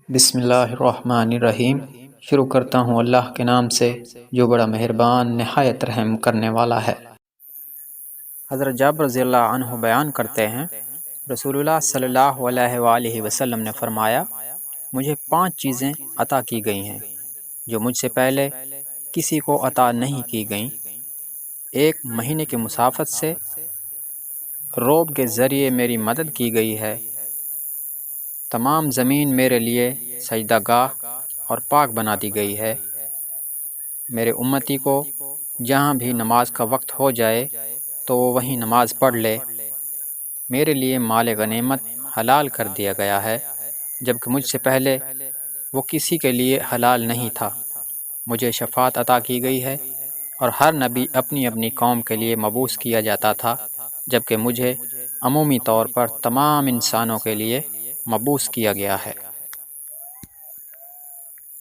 بسم اللہ الرحمن الرحیم۔ شروع کرتا ہوں اللہ کے نام سے جو بڑا مہربان نہایت رحم کرنے والا ہے۔ حضرت جابر رضی اللہ عنہ بیان کرتے ہیں، رسول اللہ صلی اللہ علیہ وآلہ وسلم نے فرمایا، مجھے 5 چیزیں عطا کی گئی ہیں جو مجھ سے پہلے کسی کو عطا نہیں کی گئیں۔ 1 مہینے کی مسافت سے روب کے ذریعے میری مدد کی گئی ہے۔ تمام زمین میرے لیے سجدہ گاہ اور پاک بنا دی گئی ہے۔ میرے امتی کو جہاں بھی نماز کا وقت ہو جائے تو وہ وہیں نماز پڑھ لے۔ میرے لیے مال غنیمت حلال کر دیا گیا ہے، جبکہ مجھ سے پہلے وہ کسی کے لیے حلال نہیں تھا۔ مجھے شفاعت عطا کی گئی ہے اور ہر نبی اپنی اپنی قوم کے لیے مبعوث کیا جاتا تھا، جبکہ مجھے عمومی طور پر تمام انسانوں کے لیے مبعوث کیا گیا ہے۔